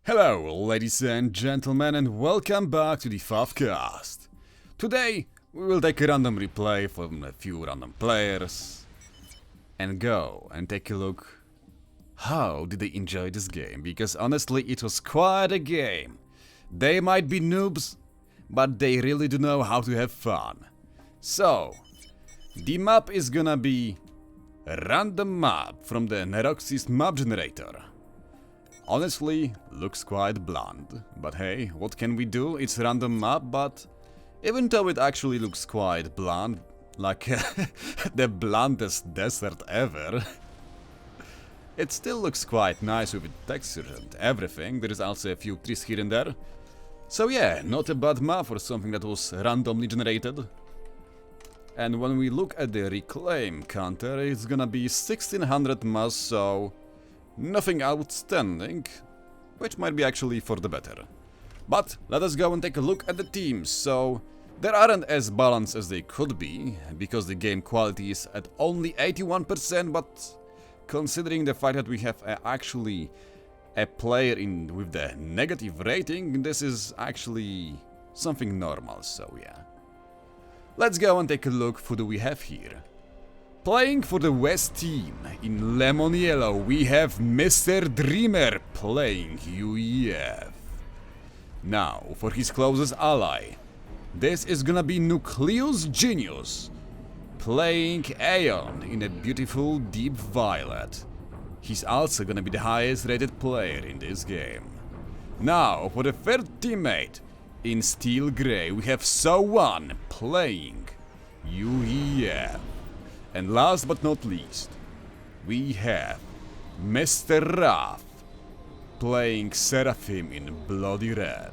Hello, ladies and gentlemen, and welcome back to the FAF cast. Today, we will take a random replay from a few random players and go and take a look how did they enjoy this game, because honestly it was quite a game. They might be noobs, but they really do know how to have fun. So, the map is gonna be a random map from the Neroxys map generator. Honestly, looks quite bland, but hey, what can we do? It's a random map, but even though it actually looks quite bland, like the blandest desert ever, it still looks quite nice with textures and everything. There is also a few trees here and there. So yeah, not a bad map for something that was randomly generated. And when we look at the reclaim counter, it's gonna be 1600 mass, so nothing outstanding, which might be actually for the better. But let us go and take a look at the teams. So they aren't as balanced as they could be, because the game quality is at only 81%, but considering the fact that we have actually a player with the negative rating, this is actually something normal, so yeah. Let's go and take a look who do we have here. Playing for the West team, in lemon yellow, we have Mr. Dreamer playing UEF. Now, for his closest ally, this is gonna be Nucleus Genius, playing Aeon in a beautiful deep violet. He's also gonna be the highest rated player in this game. Now, for the third teammate, in steel grey, we have So1 playing UEF. And last but not least, we have Mr. Raph playing Seraphim in bloody red.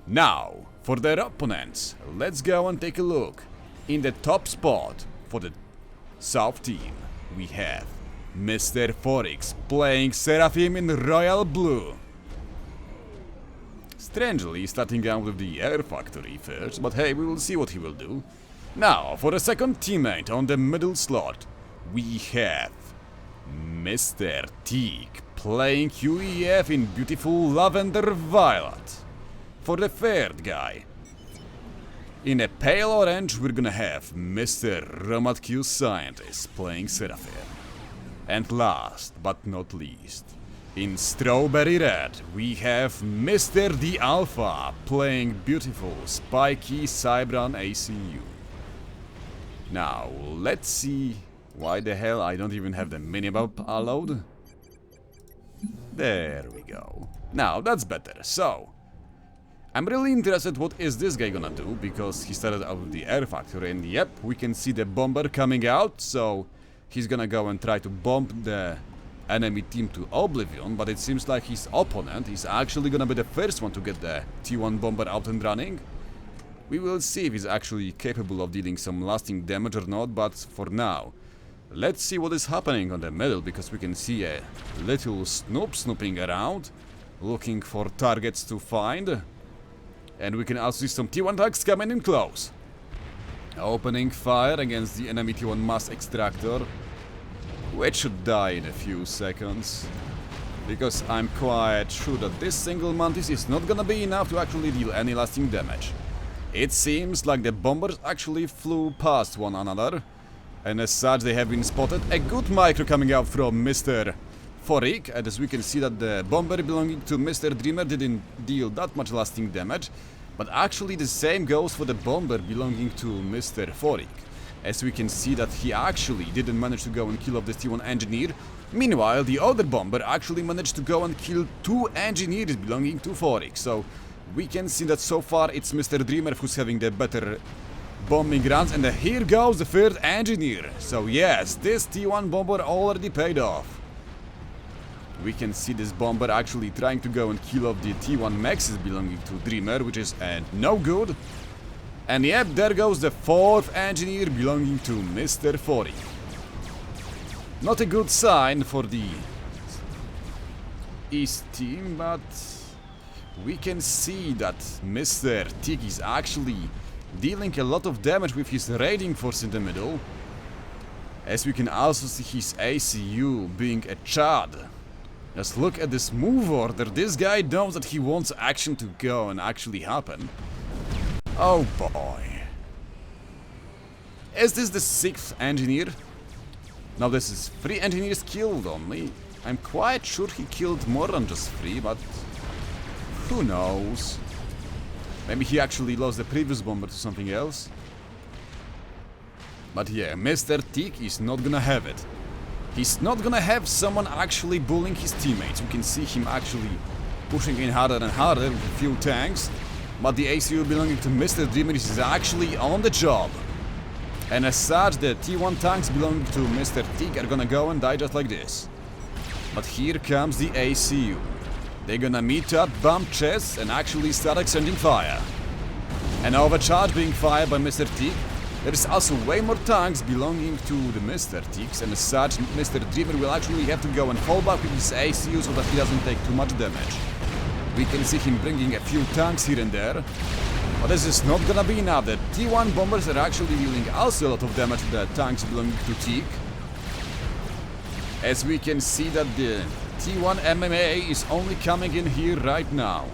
Now, for their opponents, let's go and take a look. In the top spot for the South team, we have Mr. Forex playing Seraphim in royal blue. Strangely, starting out with the Air Factory first, but hey, we will see what he will do. Now, for the second teammate on the middle slot, we have Mr. Teak playing UEF in beautiful lavender violet. For the third guy, in a pale orange, we're gonna have Mr. Romatq Scientist playing Seraphim. And last but not least, in strawberry red, we have Mr. The Alpha playing beautiful spiky Cybran ACU. Now, let's see why the hell I don't even have the minimap allowed. There we go. Now, that's better. So, I'm really interested what is this guy gonna do, because he started out with the Air Factory, and yep, we can see the bomber coming out, so he's gonna go and try to bomb the enemy team to oblivion, but it seems like his opponent is actually gonna be the first one to get the T1 bomber out and running. We will see if he's actually capable of dealing some lasting damage or not, but for now, let's see what is happening on the middle, because we can see a little Snoop snooping around, looking for targets to find. And we can also see some T1 tanks coming in close. Opening fire against the enemy T1 mass extractor, which should die in a few seconds, because I'm quite sure that this single mantis is not gonna be enough to actually deal any lasting damage. It seems like the bombers actually flew past one another, and as such they have been spotted. A good micro coming out from Mr. Forik, and as we can see that the bomber belonging to Mr. Dreamer didn't deal that much lasting damage, but actually the same goes for the bomber belonging to Mr. Forik, as we can see that he actually didn't manage to go and kill off the T1 engineer. Meanwhile, the other bomber actually managed to go and kill 2 engineers belonging to Forik, so we can see that so far it's Mr. Dreamer who's having the better bombing runs, and here goes the third engineer. So yes, this T1 bomber already paid off. We can see this bomber actually trying to go and kill off the T1 Maxes belonging to Dreamer, which is no good. And yep, there goes the 4th engineer belonging to Mr. Forik. Not a good sign for the East team, but we can see that Mr. Tig is actually dealing a lot of damage with his raiding force in the middle, as we can also see his ACU being a Chad Just look at this move order. This guy knows that he wants action to go and actually happen. Oh boy. Is this the 6th engineer? No, this is 3 engineers killed only. I'm quite sure he killed more than just 3, but who knows? Maybe he actually lost the previous bomber to something else. But yeah, Mr. Teak is not gonna have it. He's not gonna have someone actually bullying his teammates. You can see him actually pushing in harder and harder with a few tanks. But the ACU belonging to Mr. Dreamer is actually on the job. And as such, the T1 tanks belonging to Mr. Teak are gonna go and die just like this. But here comes the ACU. They're gonna meet up, bump chests, and actually start extending fire. An overcharge being fired by Mr. Teak. There is also way more tanks belonging to the Mr. Teaks, and as such, Mr. Dreamer will actually have to go and fall back with his ACU so that he doesn't take too much damage. We can see him bringing a few tanks here and there. But this is not gonna be enough. The T1 bombers are actually dealing also a lot of damage to the tanks belonging to Teak. As we can see that the T1 MMA is only coming in here right now.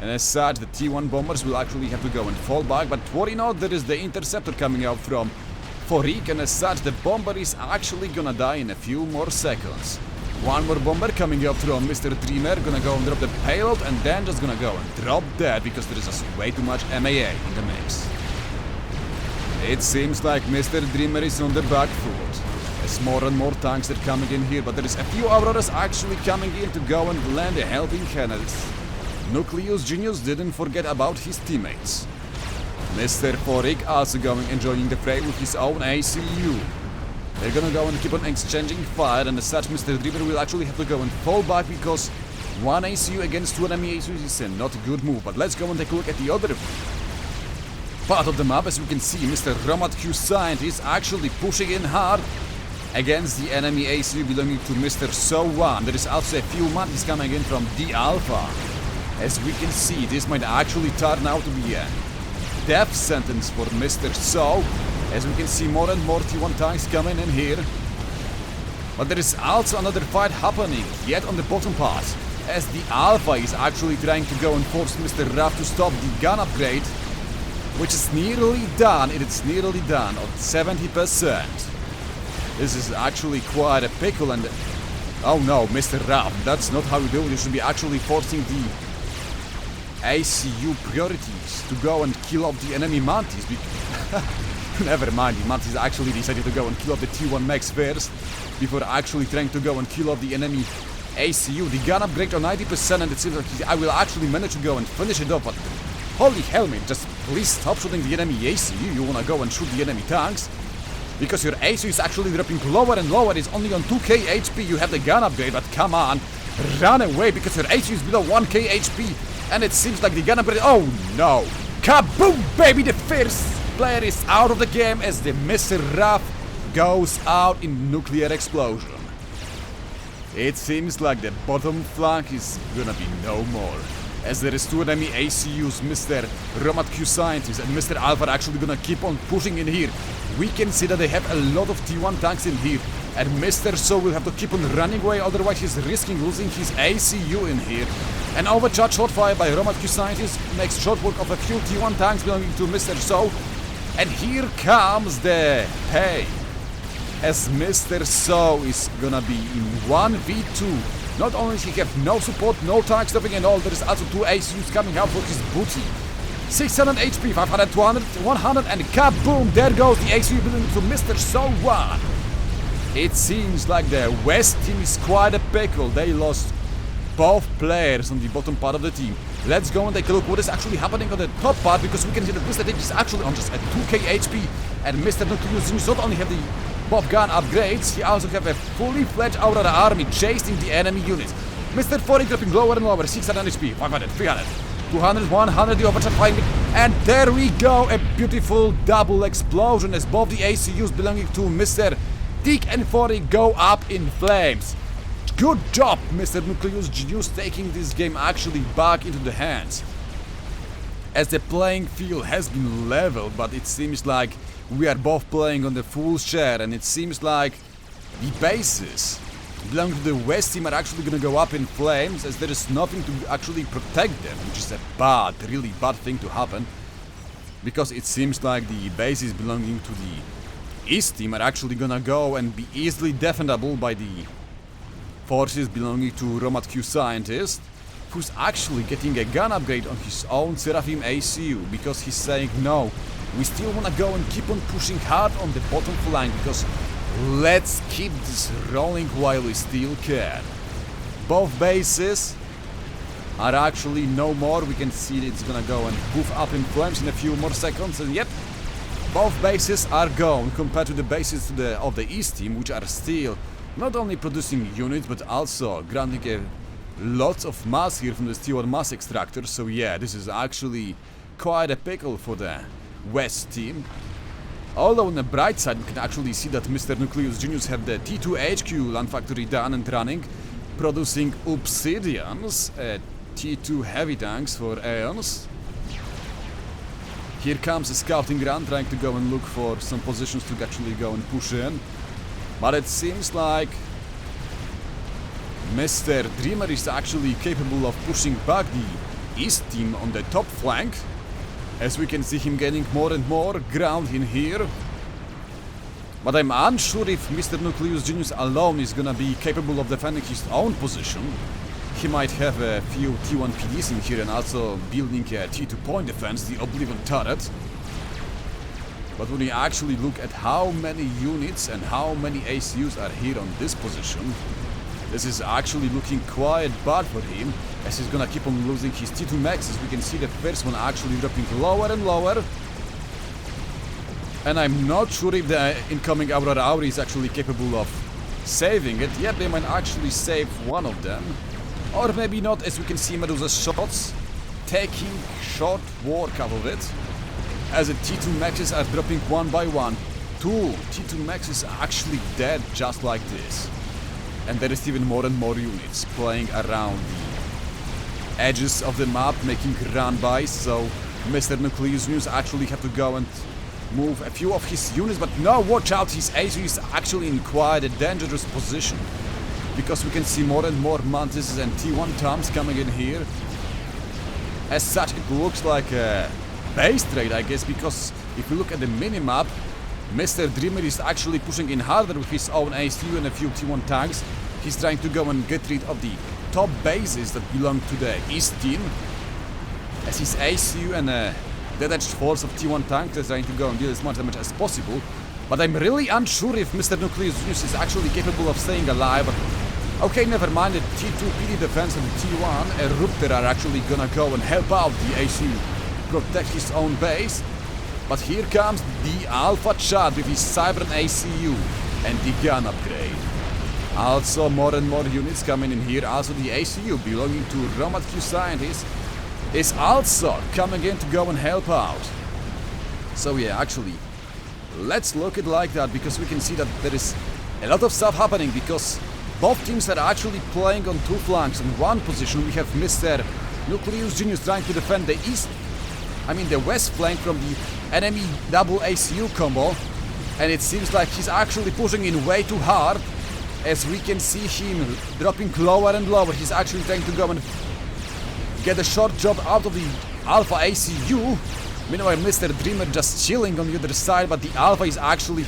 And as such, the T1 bombers will actually have to go and fall back. But worry not, there is the interceptor coming out from Forik, and as such, the bomber is actually gonna die in a few more seconds. One more bomber coming up from Mr. Dreamer, gonna go and drop the payload, and then just gonna go and drop that because there is just way too much MAA in the mix. It seems like Mr. Dreamer is on the back foot, as more and more tanks are coming in here, but there is a few Auroras actually coming in to go and land a helping hand. Nucleus Genius didn't forget about his teammates. Mr. Forik also going enjoying the fray with his own ACU. They're gonna go and keep on exchanging fire, and as such, Mr. Dreamer will actually have to go and fall back because one ACU against 2 enemy ACUs is not a good move. But let's go and take a look at the other part of the map. As we can see, Mr. Romat Q Scientist actually pushing in hard against the enemy ACU belonging to Mr. So1. There is also a few mantis coming in from D Alpha. As we can see, this might actually turn out to be a death sentence for Mr. So. As we can see, more and more T1 tanks coming in here. But there is also another fight happening, yet on the bottom part, as the Alpha is actually trying to go and force Mr. Raff to stop the gun upgrade, which is nearly done. It is nearly done on 70%. This is actually quite a pickle, and oh no, Mr. Raff, that's not how you do it. You should be actually forcing the ACU priorities to go and kill off the enemy mantis. Never mind, the mantis actually decided to go and kill off the T1 Max first, before actually trying to go and kill off the enemy ACU. The gun upgrade on 90%, and it seems like I will actually manage to go and finish it off, but holy hell, man, just please stop shooting the enemy ACU. You wanna go and shoot the enemy tanks? Because your ACU is actually dropping lower and lower. It's only on 2k HP. You have the gun upgrade, but come on, run away because your ACU is below 1k HP. And it seems like the gun upgrade. Oh no! Kaboom, baby! The first player is out of the game as the Mr. Raff goes out in nuclear explosion. It seems like the bottom flank is gonna be no more, as there is 2 enemy ACUs, Mr. Romat Q Scientist and Mr. Alpha are actually gonna keep on pushing in here. We can see that they have a lot of T1 tanks in here, and Mr. So will have to keep on running away, otherwise he's risking losing his ACU in here. An overcharged shot fire by Romat Q Scientist makes short work of a few T1 tanks belonging to Mr. So, and here comes the pay, as Mr. So is gonna be in 1v2. Not only does he have no support, no tank stopping and all, there is also 2 ACUs coming out for his booty. 600 HP, 500, 200, 100, and kaboom! There goes the ACU belonging to Mr. So1. It seems like the West team is quite a pickle. They lost both players on the bottom part of the team. Let's go and take a look what is actually happening on the top part, because we can see that Mr. Team is actually on just at 2k HP, and Mr. Nucleus not only have the both gun upgrades, he also have a fully fledged Aurora army chasing the enemy units. Mr. Forik dropping lower and lower, 600 HP, 500, 300, 200, 100, the overcharge firing, and there we go, a beautiful double explosion as both the ACUs belonging to Mr. Teak and Forik go up in flames. Good job, Mr. Nucleus Genius, taking this game actually back into the hands. As the playing field has been leveled, but it seems like we are both playing on the full share, and it seems like the bases belonging to the West team are actually gonna go up in flames, as there is nothing to actually protect them, which is a bad, really bad thing to happen. Because it seems like the bases belonging to the East team are actually gonna go and be easily defendable by the forces belonging to Romad Q Scientist, who's actually getting a gun upgrade on his own Seraphim ACU, because he's saying no, we still wanna go and keep on pushing hard on the bottom flank, because let's keep this rolling while we still can. Both bases are actually no more. We can see it's gonna go and poof up in flames in a few more seconds, and yep, both bases are gone compared to the bases of the East team, which are still not only producing units but also granting a lots of mass here from the T1 mass extractor. So yeah, this is actually quite a pickle for the West team. Although on the bright side we can actually see that Mr. Nucleus Genius have the T2 HQ land factory done and running, producing obsidians, T2 heavy tanks for Aeons. Here comes a scouting run, trying to go and look for some positions to actually go and push in. But it seems like Mr. Dreamer is actually capable of pushing back the East team on the top flank, as we can see him gaining more and more ground in here. But I'm unsure if Mr. Nucleus Genius alone is gonna be capable of defending his own position. He might have a few T1 PDs in here and also building a T2 point defense, the Oblivion turret. But when you actually look at how many units and how many ACUs are here on this position, this is actually looking quite bad for him, as he's gonna keep on losing his T2 maxes. We can see the first one actually dropping lower and lower. And I'm not sure if the incoming Aurora Auri is actually capable of saving it. Yep, they might actually save one of them. Or maybe not, as we can see Medusa's shots taking short work out of it, as the T2 maxes are dropping one by one. Two T2 maxes are actually dead just like this. And there is even more and more units playing around the edges of the map, making run-bys, so Mr. Nucleus News actually have to go and move a few of his units, but no, watch out, his ACU is actually in quite a dangerous position, because we can see more and more Mantises and T1 Toms coming in here. As such, it looks like a base trade, I guess, because if we look at the minimap, Mr. Dreamer is actually pushing in harder with his own ACU and a few T1 tanks. He's trying to go and get rid of the top bases that belong to the East team, as his ACU and a detached force of T1 tanks is trying to go and deal as much damage as possible. But I'm really unsure if Mr. Nucleus Genius is actually capable of staying alive. Okay, never mind, the T2 PD defense and the T1 Eruptor are actually gonna go and help out the ACU, protect his own base. But here comes the Alpha Chad with his Cybran ACU and the gun upgrade. Also more and more units coming in here. Also the ACU belonging to Romad Q Scientist is also coming in to go and help out. So yeah, actually, let's look at it like that, because we can see that there is a lot of stuff happening, because both teams are actually playing on two flanks. In one position we have Mr. Nucleus Genius trying to defend the the west flank from the enemy double ACU combo, and it seems like he's actually pushing in way too hard, as we can see him dropping lower and lower. He's actually trying to go and get a short job out of the Alpha ACU. Meanwhile, Mr. Dreamer just chilling on the other side, but the Alpha is actually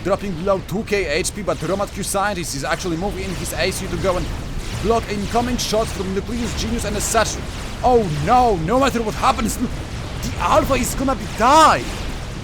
dropping below 2k HP, but Romad Q Scientist is actually moving in his ACU to go and block incoming shots from Nucleus Genius, and as such, oh no, no matter what happens, the Alpha is gonna die.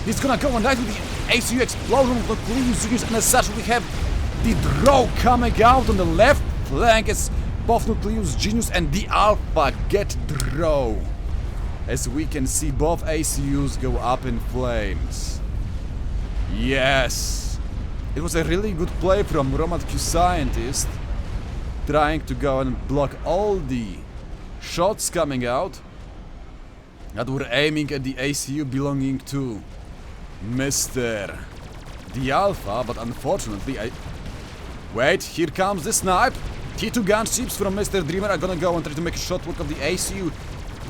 He's gonna go and die to the ACU explosion of Nucleus Genius, and as such we have the draw coming out on the left flank, as both Nucleus Genius and the Alpha get draw. As we can see, both ACUs go up in flames. Yes, it was a really good play from Romad Q Scientist, trying to go and block all the shots coming out that were aiming at the ACU belonging to Mr. the Alpha, but unfortunately Wait, here comes the snipe! T2 gunships from Mr. Dreamer are gonna go and try to make a short work of the ACU,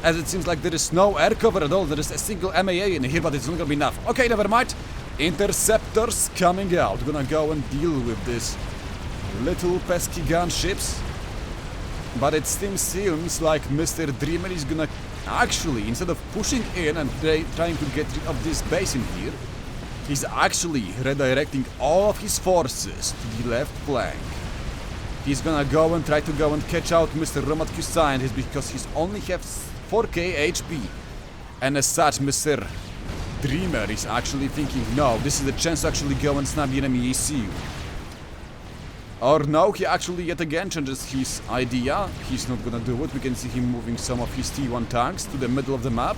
as it seems like there is no air cover at all. There is a single MAA in here, but it's not gonna be enough. Okay, never mind. Interceptors coming out, gonna go and deal with this little pesky gunships. But it seems like Mr. Dreamer is gonna actually, instead of pushing in and trying to get rid of this base in here, he's actually redirecting all of his forces to the left flank. He's gonna go and try to go and catch out Mr. Romatku Scientist because he's only has 4k HP. And as such, Mr. Dreamer is actually thinking, no, this is the chance to actually go and snap the enemy ECU. Or no, he actually yet again changes his idea. He's not gonna do it. We can see him moving some of his T1 tanks to the middle of the map.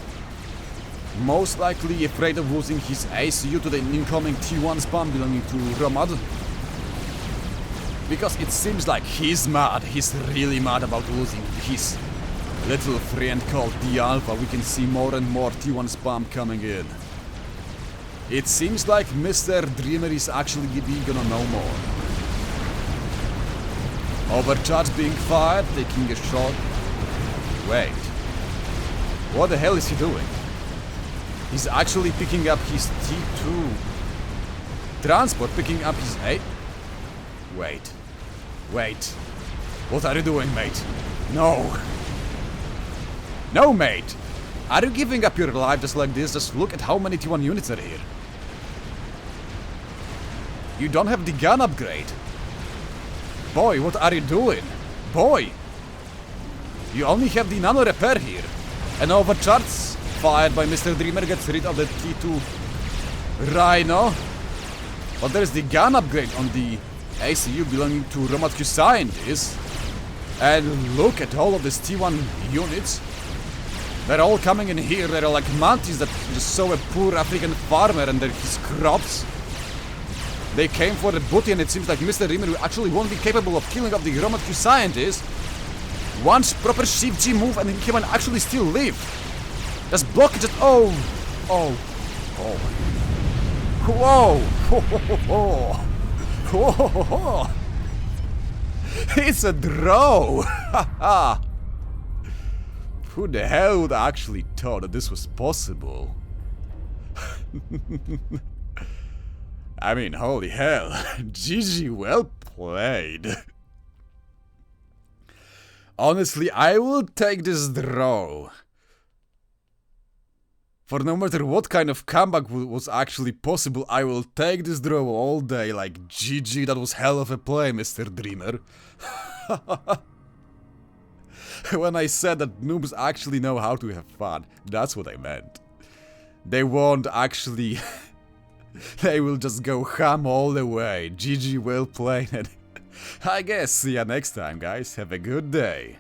Most likely afraid of losing his ACU to the incoming T1 spam belonging to Romad. Because it seems like he's mad. He's really mad about losing his little friend called the Alpha. We can see more and more T1 spam coming in. It seems like Mr. Dreamer is actually gonna know more. Overcharge being fired, taking a shot. Wait. What the hell is he doing? He's actually picking up his T2 transport, picking up his A. Wait. Wait. What are you doing, mate? No. No, mate. Are you giving up your life just like this? Just look at how many T1 units are here. You don't have the gun upgrade. Boy, what are you doing? Boy! You only have the nano repair here. And overcharge fired by Mr. Dreamer gets rid of the T2 Rhino. But there's the gun upgrade on the ACU belonging to Romatku Scientist. And look at all of these T1 units. They're all coming in here. They're like mantis that just saw a poor African farmer and his crops. They came for the booty, and it seems like Mr. Dreamer actually won't be capable of killing off the Romatku Scientist. One proper shift G move and he can actually still live. Just block it, just oh. Oh. Oh. Whoa. Ho, ho, ho, ho. Ho, ho, ho, ho. It's a draw. Haha. Who the hell would actually thought that this was possible? I mean, holy hell. GG, well played. Honestly, I will take this draw. For no matter what kind of comeback was actually possible, I will take this draw all day. Like, GG, that was hell of a play, Mr. Dreamer. When I said that noobs actually know how to have fun, that's what I meant. They won't actually... They will just go ham all the way. GG, well played. I guess see ya next time, guys. Have a good day.